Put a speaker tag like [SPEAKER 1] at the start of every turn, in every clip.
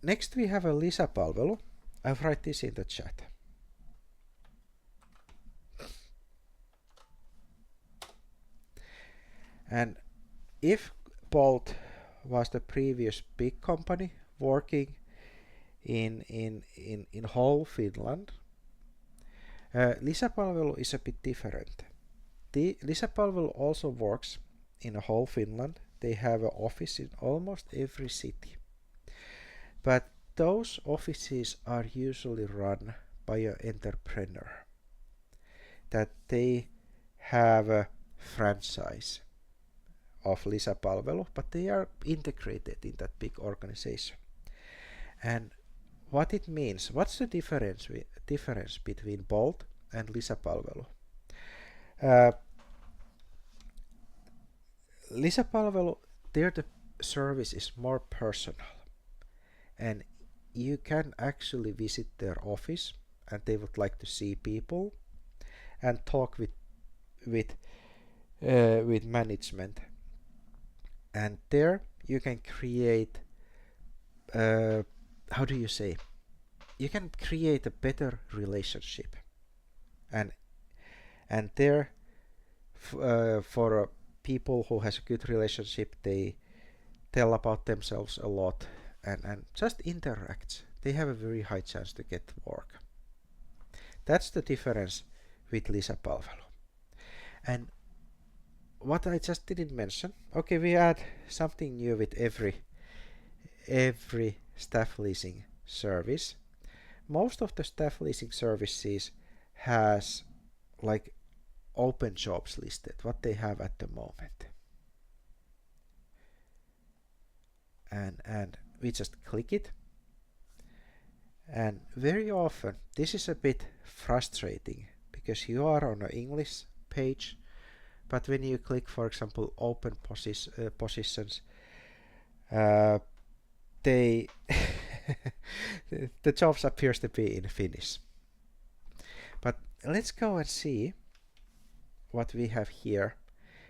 [SPEAKER 1] Next we have a lisäpalvelu. I'll write this in the chat. And if Bolt was the previous big company working in whole Finland, lisäpalvelu is a bit different. The lisäpalvelu also works in whole Finland. They have an office in almost every city. But those offices are usually run by an entrepreneur. That they have a franchise of lisäpalvelu, but they are integrated in that big organization. And what it means, what's the difference between Bolt and lisäpalvelu? Lisäpalvelu, there the service is more personal, and you can actually visit their office, and they would like to see people and talk with management. And there you can create, how do you say? You can create a better relationship, and there for people who has a good relationship, they tell about themselves a lot and just interact. They have a very high chance to get work. That's the difference with lisäpalvelu. And what I just didn't mention, okay, we add something new with every staff leasing service. Most of the staff leasing services has like open jobs listed, what they have at the moment. And we just click it. And very often this is a bit frustrating because you are on an English page, but when you click, for example, open positions, they the jobs appears to be in Finnish. But let's go and see what we have here,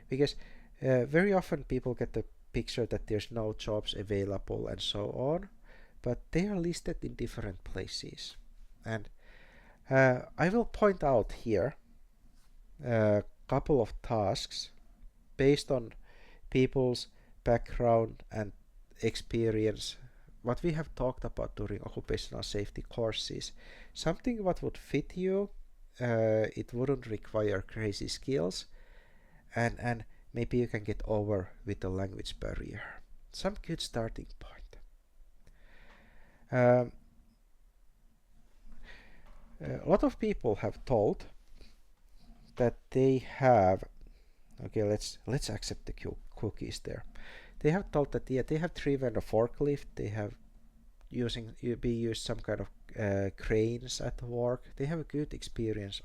[SPEAKER 1] because very often people get the picture that there's no jobs available and so on, but they are listed in different places. And I will point out here a couple of tasks based on people's background and experience, what we have talked about during occupational safety courses. Something what would fit you, it wouldn't require crazy skills, and maybe you can get over with the language barrier. Some good starting point. A lot of people have told that they have, okay, let's accept the cookies there. They have told that they have driven a forklift, they have used some kind of cranes at work. They have a good experience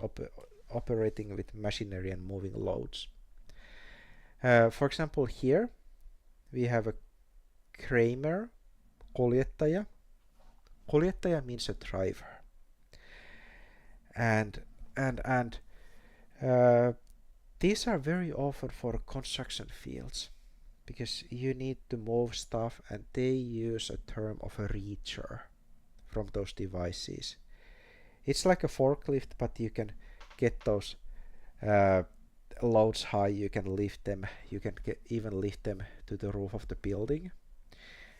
[SPEAKER 1] operating with machinery and moving loads. For example, here we have a kramer, kuljettaja. Kuljettaja means a driver, and these are very often for construction fields, because you need to move stuff, and they use a term of a reacher from those devices. It's like a forklift, but you can get those loads high, you can lift them, you can even lift them to the roof of the building.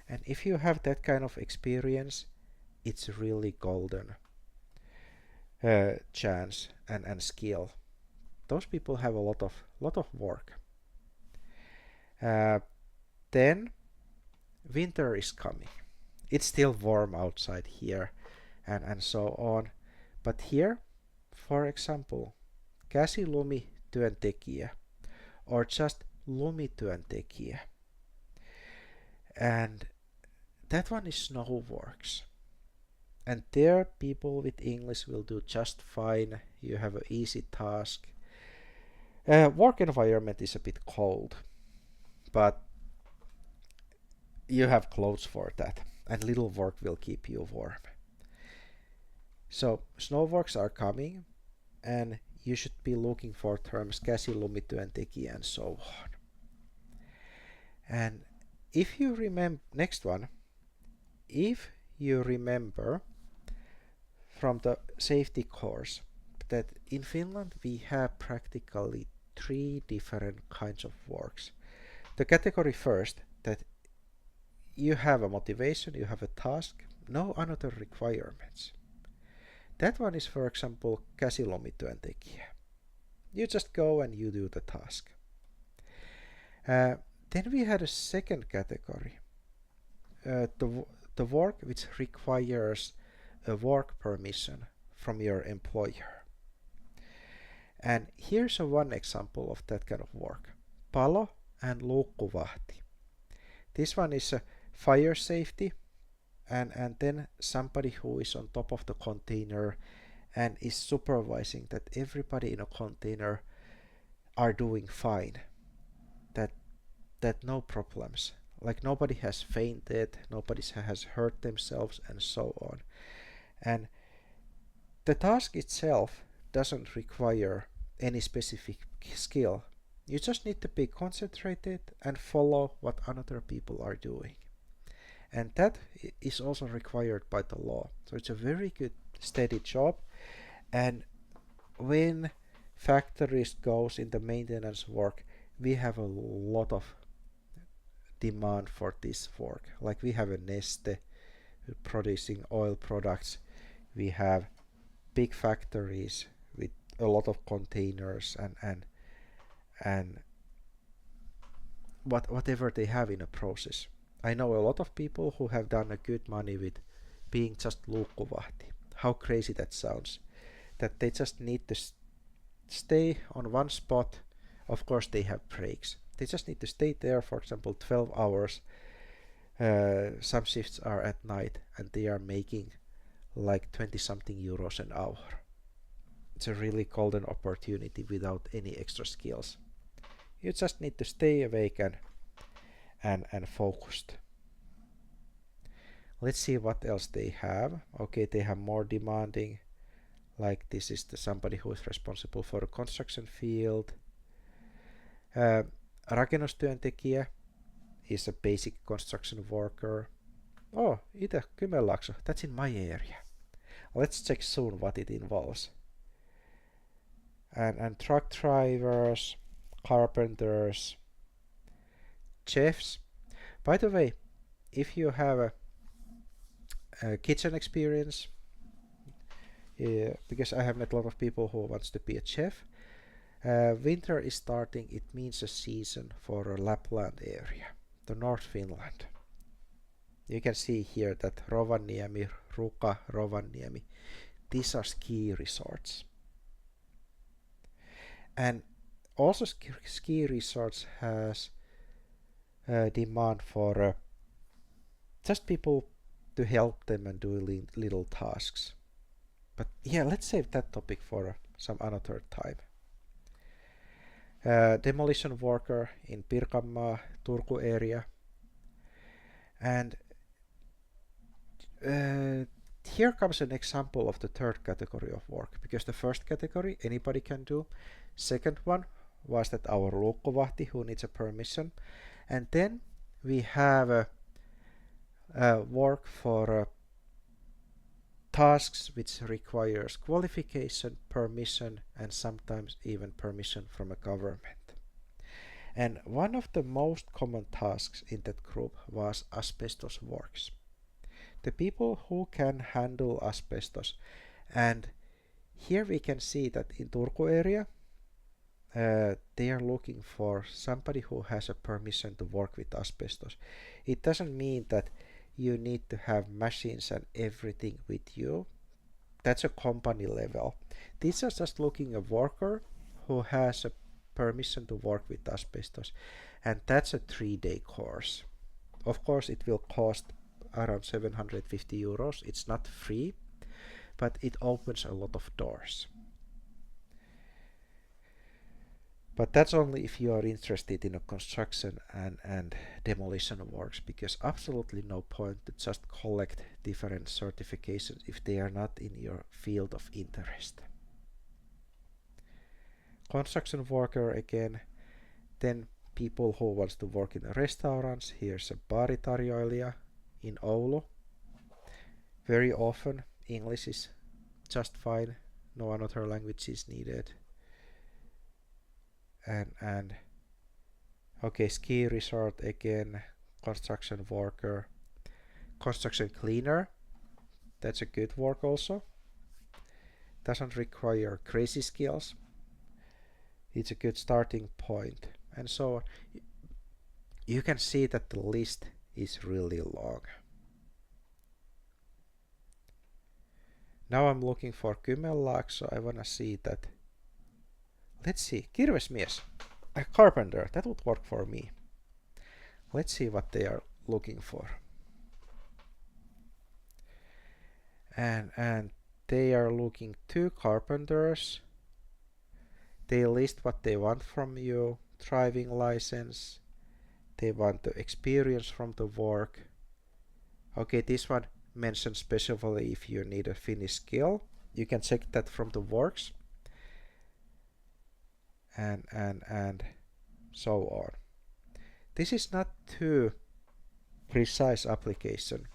[SPEAKER 1] And if you have that kind of experience, it's really golden chance and skill. Those people have a lot of work. Then winter is coming. It's still warm outside here and so on. But here, for example, käsilumityöntekijä or just lumityöntekijä. And that one is snow works. And there people with English will do just fine. You have an easy task. Work environment is a bit cold, but you have clothes for that, and little work will keep you warm. So snowworks are coming, and you should be looking for terms käsilumityöntekijä and so on. And if you remember, next one, if you remember from the safety course that in Finland we have practically three different kinds of works. The category first, that you have a motivation, you have a task, no other requirements. That one is, for example, käsilomityöntekijä. You just go and you do the task. Then we had a second category, the work which requires a work permission from your employer. And here's one example of that kind of work. Palo and luukkuvahti. This one is fire safety, and then somebody who is on top of the container and is supervising that everybody in a container are doing fine, that no problems, like nobody has fainted, nobody has hurt themselves, and so on. And the task itself doesn't require any specific skill. You just need to be concentrated and follow what other people are doing. And that is also required by the law. So it's a very good steady job. And when factories goes in the maintenance work, we have a lot of demand for this work. Like we have a Neste producing oil products. We have big factories with a lot of containers and whatever they have in a process. I know a lot of people who have done a good money with being just luukkuvahti. How crazy that sounds. That they just need to stay on one spot. Of course they have breaks. They just need to stay there, for example, 12 hours. Some shifts are at night and they are making like 20 something euros an hour. It's a really golden opportunity without any extra skills. You just need to stay awake and focused. Let's see what else they have. Okay, they have more demanding, like this is somebody who is responsible for a construction field. Rakennustyöntekijä is a basic construction worker. Oh, Itä-Kymenlaakso, that's in my area. Let's check soon what it involves. And truck drivers, carpenters, chefs. By the way, if you have a kitchen experience, because I have met a lot of people who wants to be a chef, winter is starting. It means a season for Lapland area, the North Finland. You can see here that Rovaniemi, Ruka, Rovaniemi, these are ski resorts. And also ski resorts has demand for just people to help them and do little tasks. But yeah, let's save that topic for some another time. Demolition worker in Pirkanmaa, Turku area. And here comes an example of the third category of work, because the first category anybody can do. Second one was that our luukkuvahti who needs a permission. And then we have work for tasks which requires qualification, permission, and sometimes even permission from a government. And one of the most common tasks in that group was asbestos works. The people who can handle asbestos. And here we can see that in Turku area they are looking for somebody who has a permission to work with asbestos. It doesn't mean that you need to have machines and everything with you. That's a company level. These are just looking a worker who has a permission to work with asbestos, and that's a 3-day course. Of course it will cost around 750 euros. It's not free, but it opens a lot of doors. But that's only if you are interested in a construction and demolition works, because absolutely no point to just collect different certifications if they are not in your field of interest. Construction worker again, then people who wants to work in restaurants. Here's a baaritarjoilija in Oulu. Very often English is just fine, no another language is needed. And okay, ski resort again, construction worker, construction cleaner, that's a good work also. Doesn't require crazy skills. It's a good starting point, and so on. You can see that the list is really long. Now I'm looking for Kymenlaak, so I wanna see that. Let's see, kirvesmies, a carpenter, that would work for me. Let's see what they are looking for. And they are looking 2 carpenters. They list what they want from you, driving license. They want the experience from the work. Okay, this one mentions specifically if you need a Finnish skill. You can check that from the works. And so on. This is not too precise application.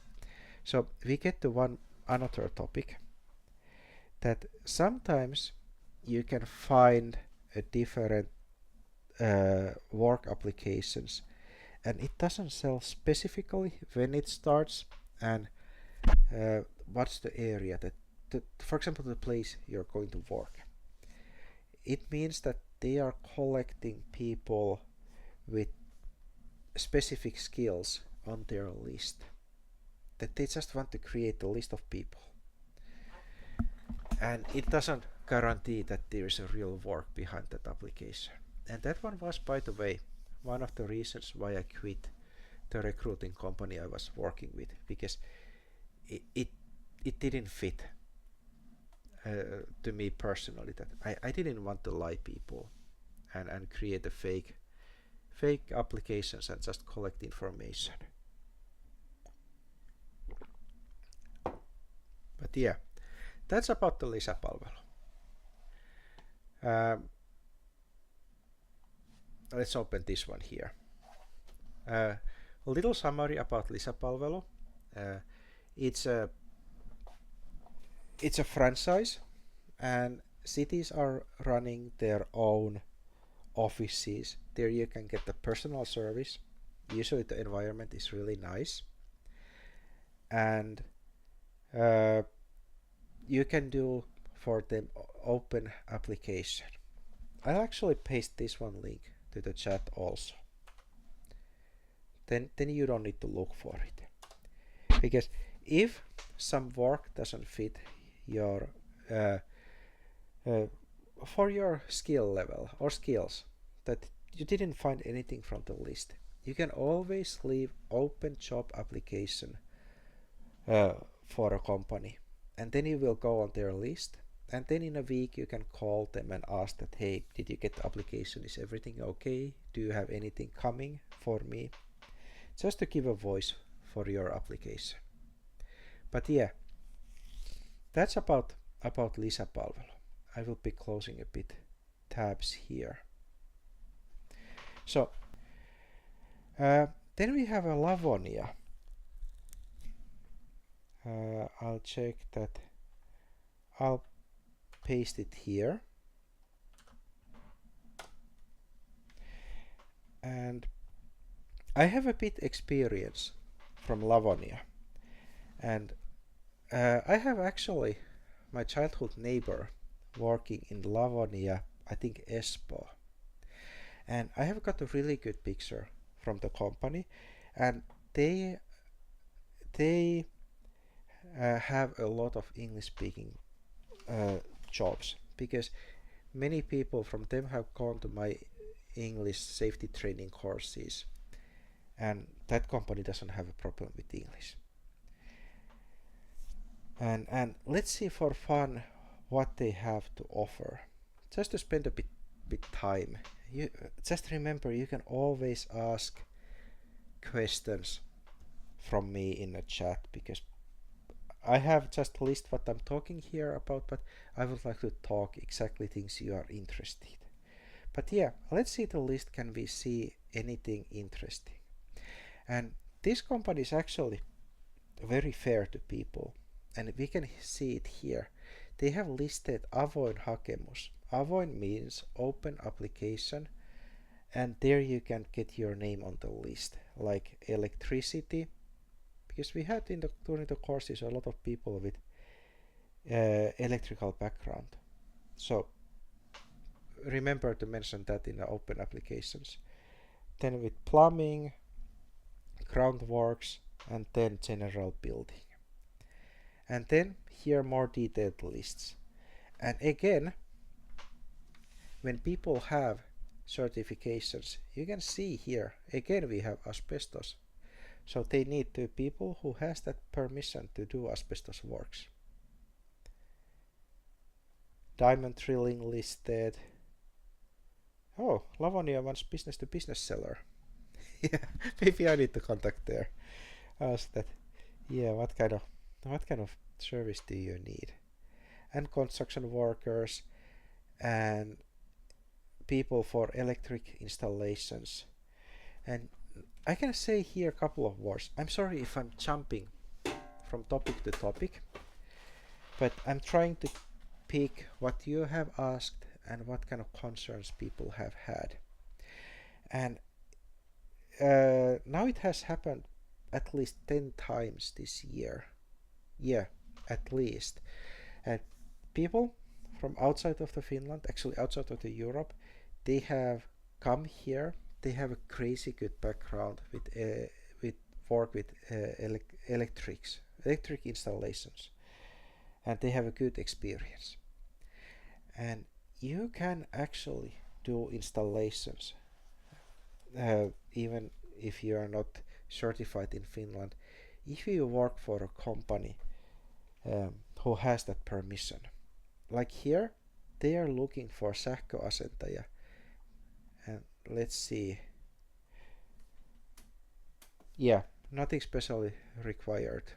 [SPEAKER 1] So we get to one another topic, that sometimes you can find a different work applications, and it doesn't sell specifically when it starts and what's the area that, for example, the place you're going to work. It means that they are collecting people with specific skills on their list, that they just want to create a list of people, and it doesn't guarantee that there is a real work behind that application. And that one was, by the way, one of the reasons why I quit the recruiting company I was working with, because it didn't fit to me personally, that I didn't want to lie people and create a fake applications and just collect information. But yeah, that's about the lisäpalvelu. Let's open this one here. A little summary about lisäpalvelu. It's a franchise, and cities are running their own offices. There you can get the personal service. Usually the environment is really nice, and you can do for them open application. I'll actually paste this one link to the chat also. Then you don't need to look for it, because if some work doesn't fit your for your skill level or skills, that you didn't find anything from the list, you can always leave open job application for a company, and then you will go on their list, and then in a week you can call them and ask that, hey, did you get the application, is everything okay, do you have anything coming for me, just to give a voice for your application. But yeah, that's about lisäpalvelu. I will be closing a bit tabs here. So then we have a Lavonia. I'll check that. I'll paste it here. And I have a bit experience from Lavonia, and I have actually my childhood neighbor working in Lavonia, I think Espoo, and I have got a really good picture from the company, and they have a lot of English speaking jobs, because many people from them have gone to my English safety training courses, and that company doesn't have a problem with English. And let's see for fun what they have to offer, just to spend a bit time. You just remember, you can always ask questions from me in the chat, because I have just list what I'm talking here about, but I would like to talk exactly things you are interested. But yeah, let's see the list. Can we see anything interesting? And this company is actually very fair to people. and we can see it here. They have listed avoin hakemus. Avoin means open application, and there you can get your name on the list, like electricity, because we had during the courses a lot of people with electrical background. So remember to mention that in the open applications. Then with plumbing, groundworks, and then general building. And then here more detailed lists. And again, when people have certifications, you can see here, again we have asbestos. So they need two people who has that permission to do asbestos works. Diamond drilling listed. Oh, Lavonia wants business to business seller. Yeah, maybe I need to contact there. Ask that. Yeah, what kind of service do you need? And construction workers and people for electric installations. And I can say here a couple of words. I'm sorry if I'm jumping from topic to topic, but I'm trying to pick what you have asked and what kind of concerns people have had. And now it has happened at least 10 times this year. Yeah, at least. And people from outside of the Finland, actually outside of the Europe, they have come here. They have a crazy good background with work with electric installations, and they have a good experience. And you can actually do installations even if you are not certified in Finland, if you work for a company who has that permission. Like here, they are looking for sähköasentaja. And let's see. Yeah, nothing specially required.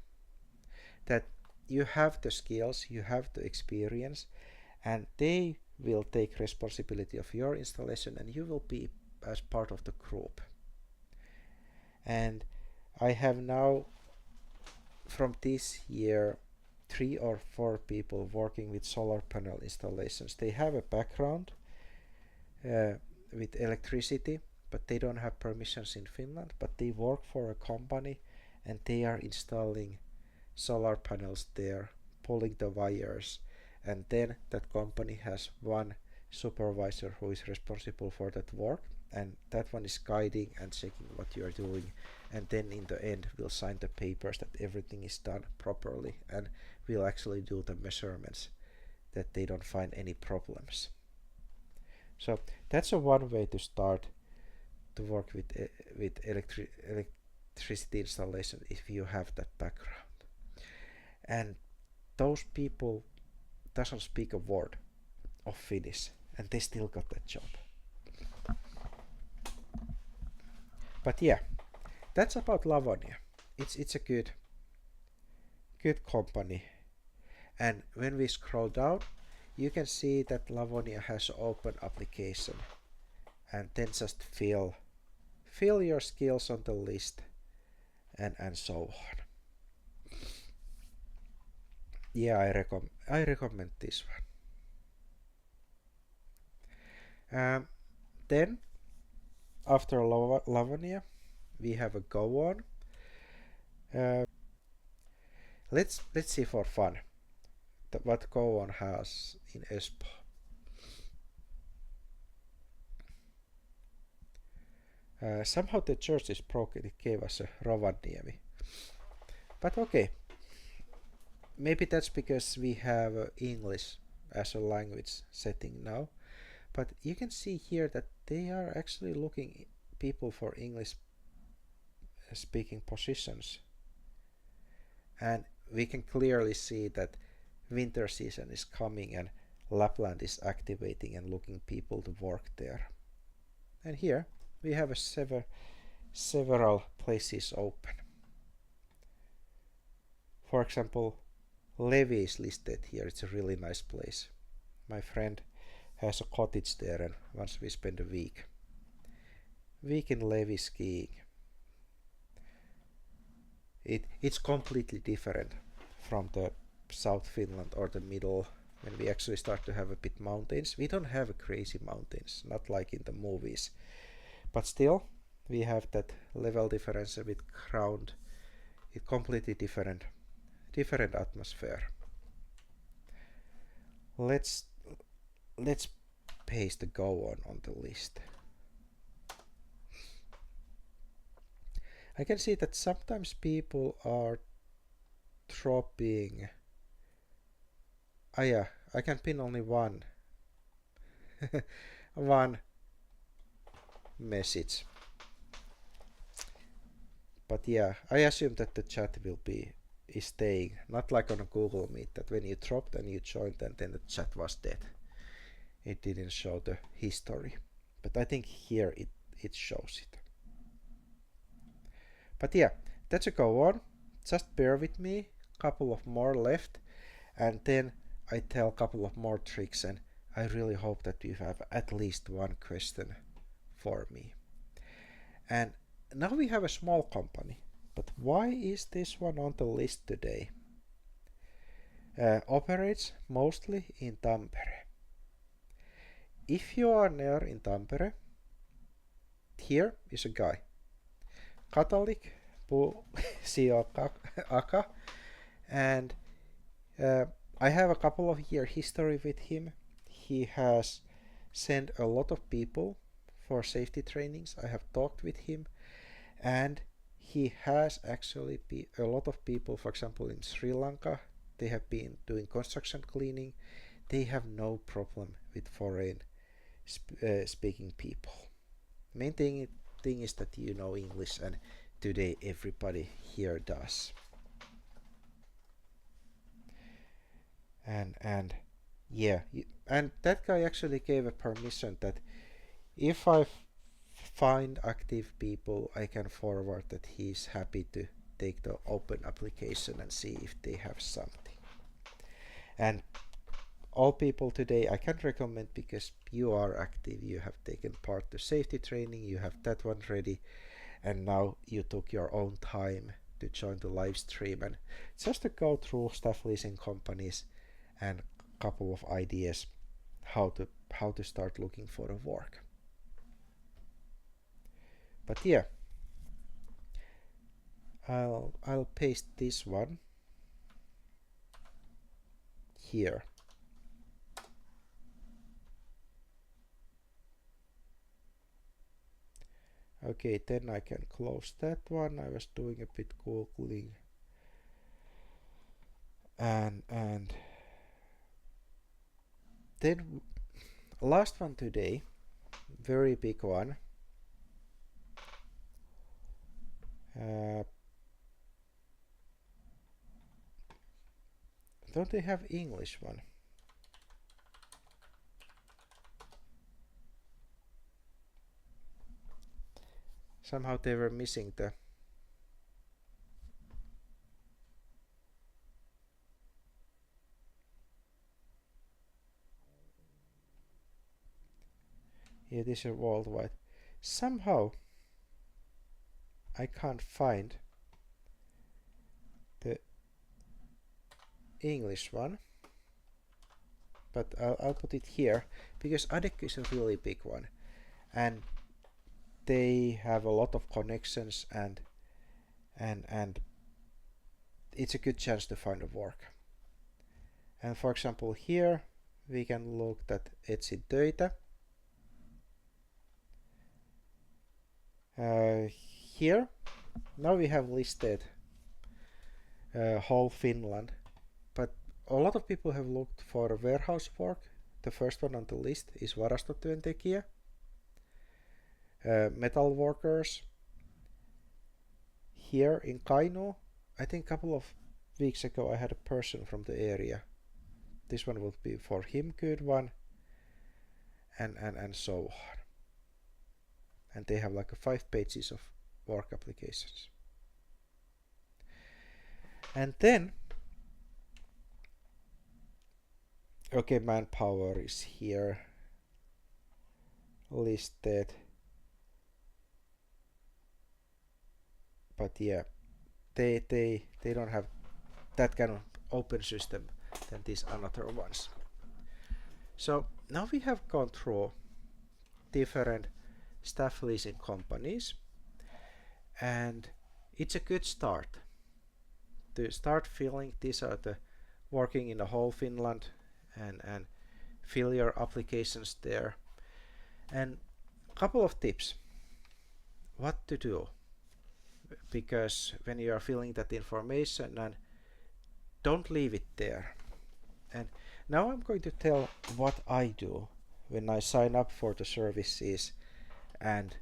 [SPEAKER 1] That you have the skills, you have the experience, and they will take responsibility of your installation, and you will be as part of the group. And I have now from this year 3 or 4 people working with solar panel installations. They have a background with electricity, but they don't have permissions in Finland, but they work for a company and they are installing solar panels there, pulling the wires, and then that company has one supervisor who is responsible for that work, and that one is guiding and checking what you are doing, and then in the end will sign the papers that everything is done properly, and will actually do the measurements that they don't find any problems. So that's one way to start to work with electricity installation if you have that background. And those people doesn't speak a word of Finnish, and they still got that job. But yeah, that's about Lavonia. It's a good company. And when we scroll down, you can see that Lavonia has open application, and then just fill your skills on the list, and so on. Yeah, I recommend this one. Then after Lavonia, we have a go on. Let's see for fun what go on has in Espoo. Somehow the church is broken. It gave us a Rovaniemi. But okay, maybe that's because we have English as a language setting now. But you can see here that they are actually looking people for English speaking positions. And we can clearly see that winter season is coming and Lapland is activating and looking people to work there. And here we have several places open. For example, Levi is listed here. It's a really nice place. My friend has a cottage there, and once we spend a week in Levi skiing. It's completely different from the South Finland or the middle, when we actually start to have a bit mountains. We don't have crazy mountains, not like in the movies, but still we have that level difference with ground. It completely different atmosphere. Let's paste the go on the list. I can see that sometimes people are dropping. Ah yeah, I can pin only one one message. But yeah, I assume that the chat is staying, not like on a Google Meet that when you dropped and you joined and then the chat was dead. It didn't show the history. But I think here it shows it. But yeah, that's a go on. Just bear with me. Couple of more left, and then I tell a couple of more tricks, and I really hope that you have at least one question for me. And now we have a small company, but why is this one on the list today? Operates mostly in Tampere. If you are near in Tampere, here is a guy. Catholic, CEO Aka, and I have a couple of year history with him. He has sent a lot of people for safety trainings. I have talked with him, and he has actually a lot of people, for example in Sri Lanka, they have been doing construction cleaning. They have no problem with foreign speaking people. Main thing is that you know English, and today everybody here does. And yeah, and that guy actually gave a permission that if I find active people, I can forward that he's happy to take the open application and see if they have something. And all people today I can recommend, because you are active, you have taken part to safety training, you have that one ready, and now you took your own time to join the live stream and just to go through staff leasing companies and a couple of ideas how to start looking for a work. But yeah, I'll paste this one here. Okay, then I can close that one. I was doing a bit googling, and then last one today, very big one. Don't they have English one? Somehow they were missing the yeah, this is worldwide. Somehow I can't find the English one, but I'll put it here because ADEC is a really big one, and they have a lot of connections, and it's a good chance to find a work. And for example here we can look at etsi töitä. Here now we have listed whole Finland, but a lot of people have looked for warehouse work. The first one on the list is varastotyöntekijä, metal workers. Here in Kainuu, I think a couple of weeks ago I had a person from the area. This one would be for him good one, and so on. And they have like 5 pages of work applications. And then okay, manpower is here listed, but yeah, they don't have that kind of open system than these another ones. So now we have gone through different staff leasing companies, and it's a good start to start feeling these are the working in the whole Finland and fill your applications there. And a couple of tips what to do, because when you are filling that information, and don't leave it there. And now I'm going to tell what I do when I sign up for the services and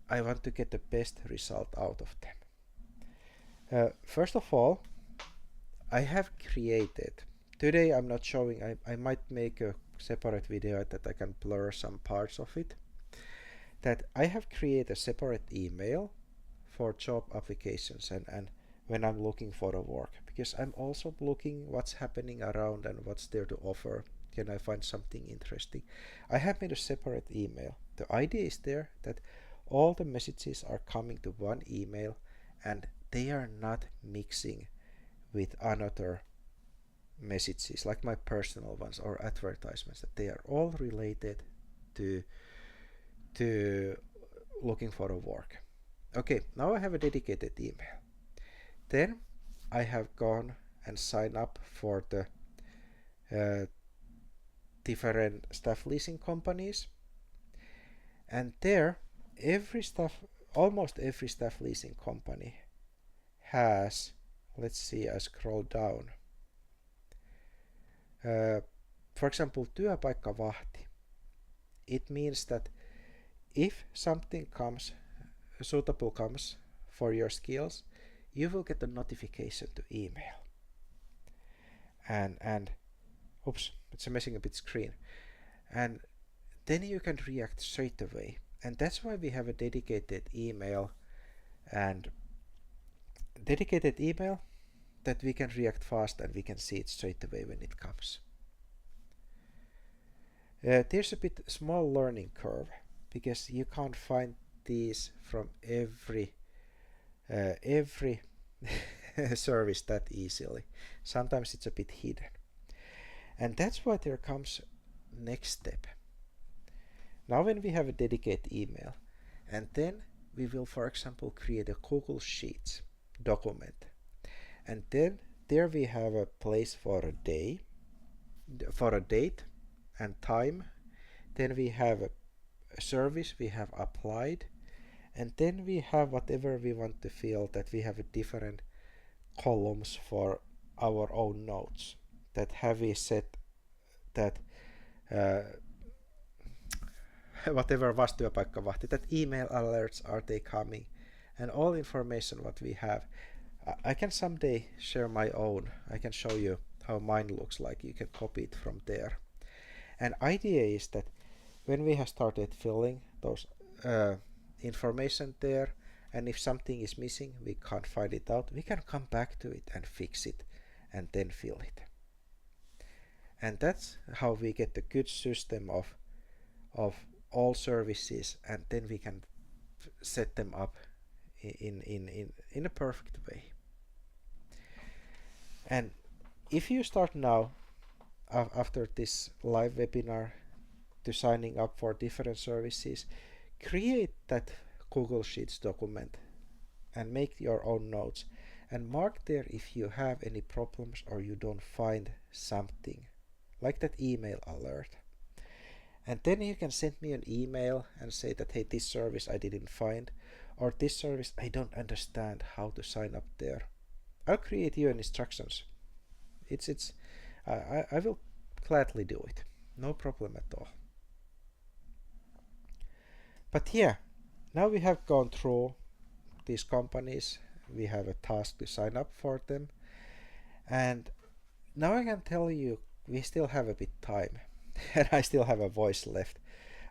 [SPEAKER 1] I want to get the best result out of them. First of all, I have created, today I'm not showing, I might make a separate video that I can blur some parts of it, that I have created a separate email for job applications and when I'm looking for a work, because I'm also looking what's happening around and what's there to offer. Can I find something interesting? I have made a separate email. The idea is there that all the messages are coming to one email and they are not mixing with another messages like my personal ones or advertisements, that they are all related to looking for a work. Okay, now I have a dedicated email. Then I have gone and signed up for the different staff leasing companies, and there almost every staff leasing company has, let's see, I scroll down, for example, työpaikkavahti. It means that if something suitable comes for your skills, you will get a notification to email. And oops, it's messing a bit screen. And then you can react straight away. And that's why we have a dedicated email that we can react fast and we can see it straight away when it comes. There's a bit small learning curve because you can't find these from every service that easily. Sometimes it's a bit hidden. And that's why there comes next step. Now when we have a dedicated email, and then we will, for example, create a Google Sheets document. And then there we have a place for a date and time. Then we have a service we have applied. And then we have whatever we want to fill, that we have different columns for our own notes. That have we set that whatever was työpaikkavahti, that email alerts are they coming, and all information what we have. I can someday share my own. I can show you how mine looks like. You can copy it from there. And idea is that when we have started filling those information there, and if something is missing, we can't find it out, we can come back to it and fix it and then fill it. And that's how we get the good system of all services, and then we can set them up in a perfect way. And if you start now after this live webinar to signing up for different services, create that Google Sheets document and make your own notes and mark there if you have any problems or you don't find something, like that email alert. And then you can send me an email and say that, hey, this service I didn't find, or this service I don't understand how to sign up there. I'll create you an instructions. I will gladly do it. No problem at all. But yeah, now we have gone through these companies. We have a task to sign up for them. And now I can tell you we still have a bit time. And I still have a voice left.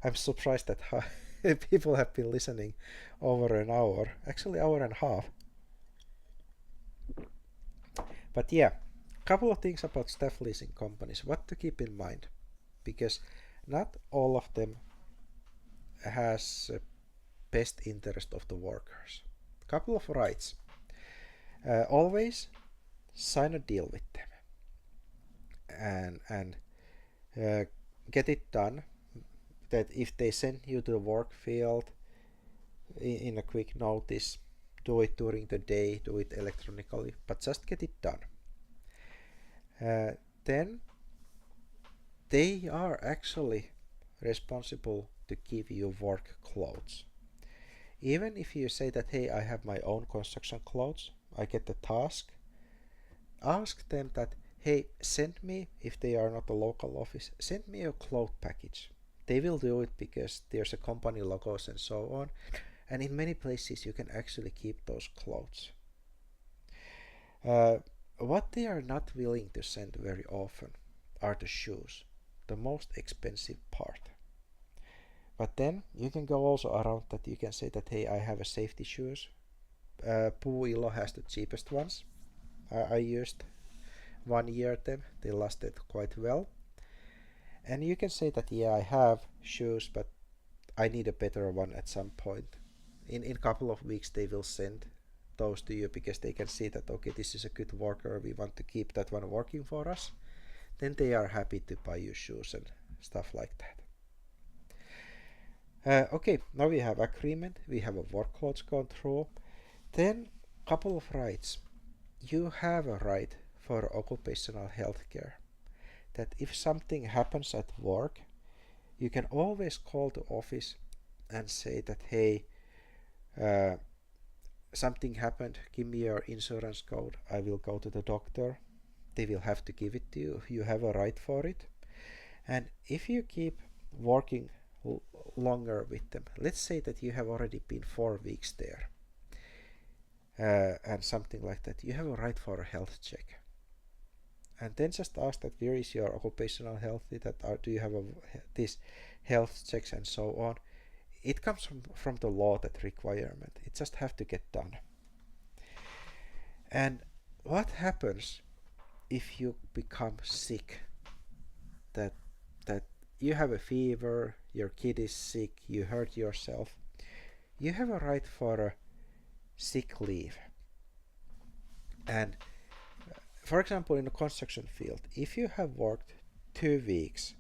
[SPEAKER 1] I'm surprised that people have been listening over an hour, actually hour and a half. But yeah, a couple of things about staff leasing companies, what to keep in mind, because not all of them has best interest of the workers. Couple of rights. Always sign a deal with them and get it done, that if they send you to the work field in a quick notice, do it during the day, do it electronically, but just get it done. Then they are actually responsible to give you work clothes. Even if you say that, hey, I have my own construction clothes, I get the task, ask them that, hey, send me, if they are not a local office, send me a cloth package. They will do it because there's a company logos and so on, and in many places you can actually keep those clothes. What they are not willing to send very often are the shoes, the most expensive part. But then you can go also around that. You can say that, hey, I have a safety shoes. Puuilo has the cheapest ones. I used 1 year them. They lasted quite well. And you can say that, yeah, I have shoes, but I need a better one at some point. In a couple of weeks they will send those to you because they can see that, okay, this is a good worker, we want to keep that one working for us. Then they are happy to buy you shoes and stuff like that. Okay, now we have agreement, we have a work clothes gone through. Then couple of rights. You have a right for occupational health care. That if something happens at work, you can always call the office and say that, hey, something happened, give me your insurance code, I will go to the doctor. They will have to give it to you. You have a right for it. And if you keep working longer with them, let's say that you have already been 4 weeks there, and something like that, you have a right for a health check. And then just ask that, where is your occupational health, do you have this health checks and so on. It comes from the law, that requirement. It just have to get done. And what happens if you become sick? That you have a fever, your kid is sick, you hurt yourself. You have a right for a sick leave. And for example, in the construction field, if you have worked 2 weeks,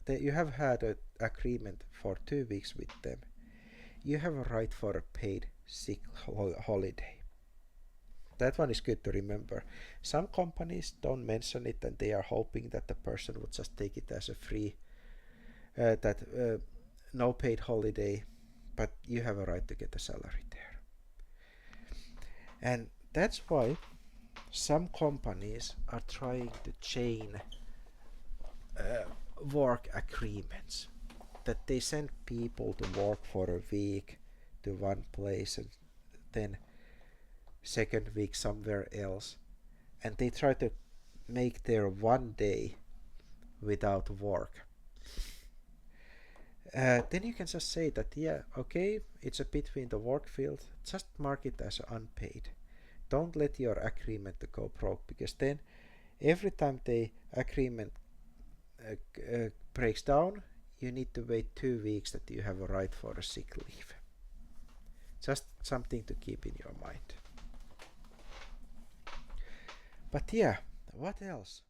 [SPEAKER 1] you have had an agreement for 2 weeks with them, you have a right for a paid sick holiday. That one is good to remember. Some companies don't mention it and they are hoping that the person would just take it as a free, no paid holiday, but you have a right to get a salary there. And that's why some companies are trying to chain work agreements, that they send people to work for a week to one place and then second week somewhere else, and they try to make their 1 day without work. Then you can just say that, yeah, okay, it's a between the work field, just mark it as unpaid. Don't let your agreement to go broke, because then every time the agreement breaks down, you need to wait 2 weeks that you have a right for a sick leave. Just something to keep in your mind. But yeah, what else?